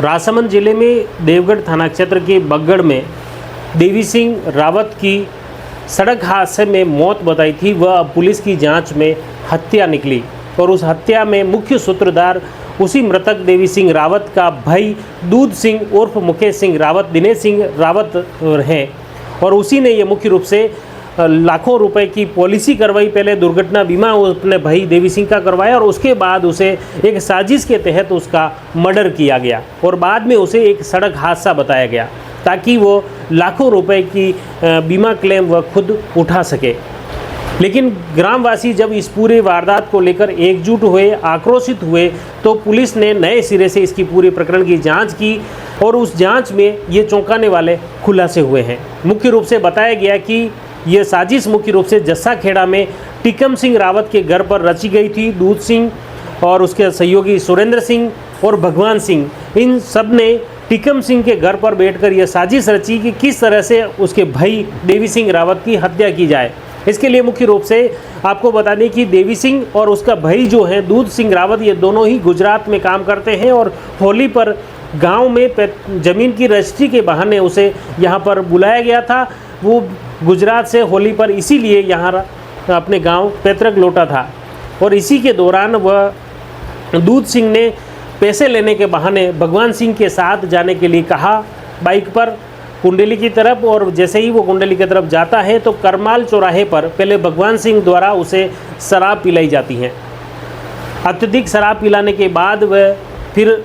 राजसमंद जिले में देवगढ़ थाना क्षेत्र के बगड़ में देवी सिंह रावत की सड़क हादसे में मौत बताई थी, वह पुलिस की जांच में हत्या निकली और उस हत्या में मुख्य सूत्रधार उसी मृतक देवी सिंह रावत का भाई दूध सिंह उर्फ मुकेश सिंह रावत दिनेश सिंह रावत हैं और उसी ने ये मुख्य रूप से लाखों रुपए की पॉलिसी करवाई। पहले दुर्घटना बीमा अपने भाई देवी सिंह का करवाया और उसके बाद उसे एक साजिश के तहत उसका मर्डर किया गया और बाद में उसे एक सड़क हादसा बताया गया ताकि वो लाखों रुपए की बीमा क्लेम वह खुद उठा सके। लेकिन ग्रामवासी जब इस पूरे वारदात को लेकर एकजुट हुए, आक्रोशित हुए, तो पुलिस ने नए सिरे से इसकी पूरे प्रकरण की जांच की और उस जांच में ये चौंकाने वाले खुलासे हुए हैं। मुख्य रूप से बताया गया कि ये साजिश मुख्य रूप से जस्सा खेड़ा में टिकम सिंह रावत के घर पर रची गई थी। दूध सिंह और उसके सहयोगी सुरेंद्र सिंह और भगवान सिंह, इन सब ने टिकम सिंह के घर पर बैठकर यह साजिश रची कि किस तरह से उसके भाई देवी सिंह रावत की हत्या की जाए। इसके लिए मुख्य रूप से आपको बता दें कि देवी सिंह और उसका भाई जो है दूध सिंह रावत, ये दोनों ही गुजरात में काम करते हैं और होली पर गांव में ज़मीन की रजिस्ट्री के बहाने उसे यहां पर बुलाया गया था। वो गुजरात से होली पर इसीलिए यहाँ अपने गांव पैतृक लौटा था और इसी के दौरान वह दूध सिंह ने पैसे लेने के बहाने भगवान सिंह के साथ जाने के लिए कहा बाइक पर कुंडली की तरफ, और जैसे ही वो कुंडली की तरफ जाता है तो करमाल चौराहे पर पहले भगवान सिंह द्वारा उसे शराब पिलाई जाती है। अत्यधिक शराब पिलाने के बाद वह फिर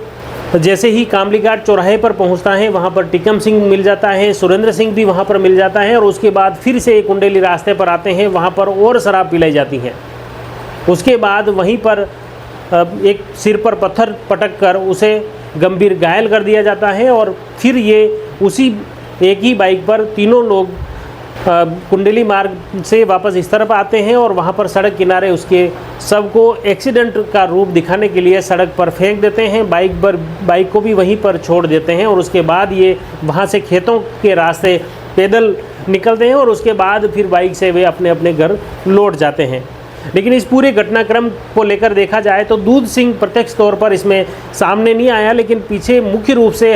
जैसे ही कामली घाट चौराहे पर पहुंचता है वहां पर टिकम सिंह मिल जाता है, सुरेंद्र सिंह भी वहां पर मिल जाता है और उसके बाद फिर से एक कुंडली रास्ते पर आते हैं, वहां पर और शराब पिलाई जाती है। उसके बाद वहीं पर एक सिर पर पत्थर पटक कर उसे गंभीर घायल कर दिया जाता है और फिर ये उसी एक ही बाइक पर तीनों लोग कुंडली मार्ग से वापस इस तरफ आते हैं और वहाँ पर सड़क किनारे उसके शव को एक्सीडेंट का रूप दिखाने के लिए सड़क पर फेंक देते हैं। बाइक को भी वहीं पर छोड़ देते हैं और उसके बाद ये वहाँ से खेतों के रास्ते पैदल निकलते हैं और उसके बाद फिर बाइक से वे अपने अपने घर लौट जाते हैं। लेकिन इस पूरे घटनाक्रम को लेकर देखा जाए तो दूध सिंह प्रत्यक्ष तौर पर इसमें सामने नहीं आया, लेकिन पीछे मुख्य रूप से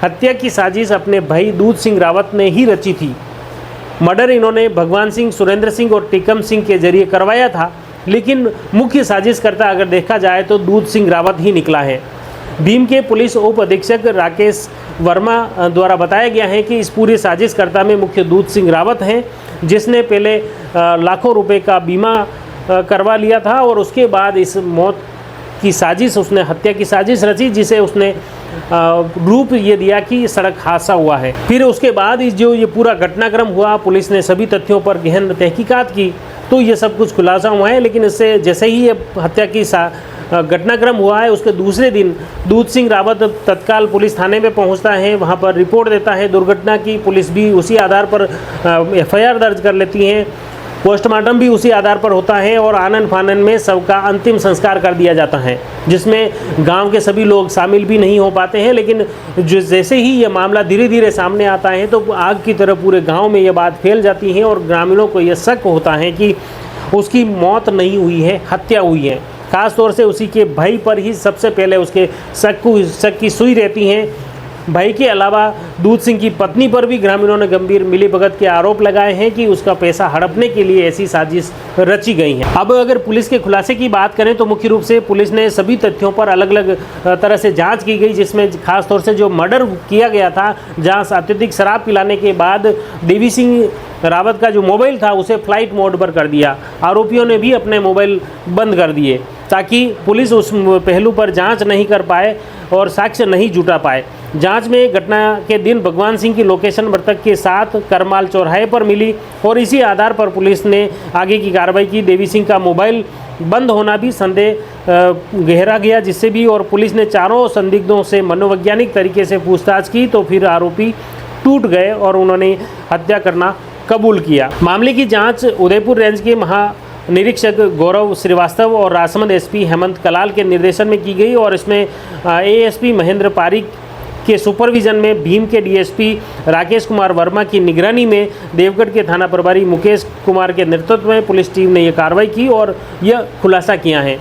हत्या की साजिश अपने भाई दूध सिंह रावत ने ही रची थी। मर्डर इन्होंने भगवान सिंह, सुरेंद्र सिंह और टिकम सिंह के जरिए करवाया था, लेकिन मुख्य साजिशकर्ता अगर देखा जाए तो दूध सिंह रावत ही निकला है। भीम के पुलिस उप अधीक्षक राकेश वर्मा द्वारा बताया गया है कि इस पूरी साजिशकर्ता में मुख्य दूध सिंह रावत हैं, जिसने पहले लाखों रुपए का बीमा करवा लिया था और उसके बाद इस मौत की साजिश, उसने हत्या की साजिश रची, जिसे उसने रूप ये दिया कि सड़क हादसा हुआ है। फिर उसके बाद इस जो ये पूरा घटनाक्रम हुआ, पुलिस ने सभी तथ्यों पर गहन तहकीकात की तो ये सब कुछ खुलासा हुआ है। लेकिन इससे जैसे ही ये हत्या की घटनाक्रम हुआ है, उसके दूसरे दिन दूध सिंह रावत तत्काल पुलिस थाने में पहुंचता है, वहां पर रिपोर्ट देता है दुर्घटना की। पुलिस भी उसी आधार पर एफआईआर दर्ज कर लेती है, पोस्टमार्टम भी उसी आधार पर होता है और आनन फानन में सबका अंतिम संस्कार कर दिया जाता है, जिसमें गांव के सभी लोग शामिल भी नहीं हो पाते हैं। लेकिन जो जैसे ही ये मामला धीरे धीरे सामने आता है तो आग की तरह पूरे गांव में ये बात फैल जाती है और ग्रामीणों को ये शक होता है कि उसकी मौत नहीं हुई है, हत्या हुई है। खास तौर से उसी के भाई पर ही सबसे पहले उसके शक की सुई रहती है। भाई के अलावा दूध सिंह की पत्नी पर भी ग्रामीणों ने गंभीर मिलीभगत के आरोप लगाए हैं कि उसका पैसा हड़पने के लिए ऐसी साजिश रची गई है। अब अगर पुलिस के खुलासे की बात करें तो मुख्य रूप से पुलिस ने सभी तथ्यों पर अलग अलग तरह से जांच की गई, जिसमें खास तौर से जो मर्डर किया गया था, जहां अत्यधिक शराब पिलाने के बाद देवी सिंह रावत का जो मोबाइल था उसे फ्लाइट मोड पर कर दिया। आरोपियों ने भी अपने मोबाइल बंद कर दिए ताकि पुलिस उस पहलू पर जांच नहीं कर पाए और साक्ष्य नहीं जुटा पाए। जांच में घटना के दिन भगवान सिंह की लोकेशन मृतक के साथ करमाल चौराहे पर मिली और इसी आधार पर पुलिस ने आगे की कार्रवाई की। देवी सिंह का मोबाइल बंद होना भी संदेह गहरा गया, जिससे भी और पुलिस ने चारों संदिग्धों से मनोवैज्ञानिक तरीके से पूछताछ की तो फिर आरोपी टूट गए और उन्होंने हत्या करना कबूल किया। मामले की जाँच उदयपुर रेंज के निरीक्षक गौरव श्रीवास्तव और राजसमंद एसपी हेमंत कलाल के निर्देशन में की गई और इसमें एएसपी महेंद्र पारिक के सुपरविजन में भीम के डीएसपी राकेश कुमार वर्मा की निगरानी में देवगढ़ के थाना प्रभारी मुकेश कुमार के नेतृत्व में पुलिस टीम ने यह कार्रवाई की और यह खुलासा किया है।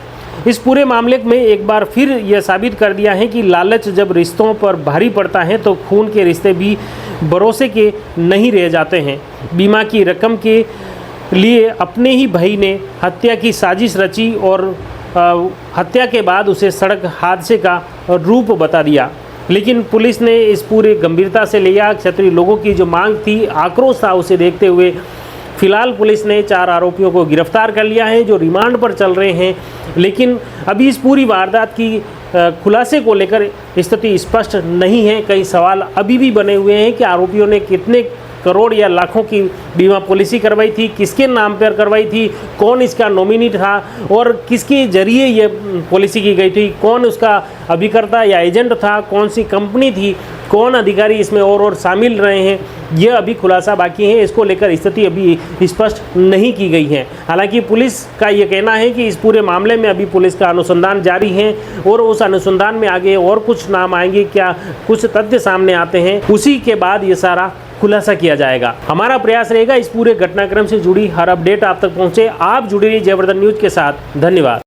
इस पूरे मामले में एक बार फिर यह साबित कर दिया है कि लालच जब रिश्तों पर भारी पड़ता है तो खून के रिश्ते भी भरोसे के नहीं रह जाते हैं। बीमा की रकम के लिए अपने ही भाई ने हत्या की साजिश रची और हत्या के बाद उसे सड़क हादसे का रूप बता दिया। लेकिन पुलिस ने इस पूरे गंभीरता से लिया। क्षेत्रीय लोगों की जो मांग थी, आक्रोश था, उसे देखते हुए फिलहाल पुलिस ने 4 आरोपियों को गिरफ्तार कर लिया है जो रिमांड पर चल रहे हैं। लेकिन अभी इस पूरी वारदात की खुलासे को लेकर स्थिति स्पष्ट नहीं है। कई सवाल अभी भी बने हुए हैं कि आरोपियों ने कितने करोड़ या लाखों की बीमा पॉलिसी करवाई थी, किसके नाम पर करवाई थी, कौन इसका नॉमिनी था और किसके जरिए ये पॉलिसी की गई थी, कौन उसका अभिकर्ता या एजेंट था, कौन सी कंपनी थी, कौन अधिकारी इसमें और शामिल रहे हैं, यह अभी खुलासा बाकी है। इसको लेकर स्थिति अभी स्पष्ट नहीं की गई है। हालांकि पुलिस का ये कहना है कि इस पूरे मामले में अभी पुलिस का अनुसंधान जारी है और उस अनुसंधान में आगे और कुछ नाम आएंगे, क्या कुछ तथ्य सामने आते हैं, उसी के बाद ये सारा खुलासा किया जाएगा। हमारा प्रयास रहेगा इस पूरे घटनाक्रम से जुड़ी हर अपडेट आप तक पहुंचे। आप जुड़े रहिए जयवर्धन न्यूज के साथ। धन्यवाद।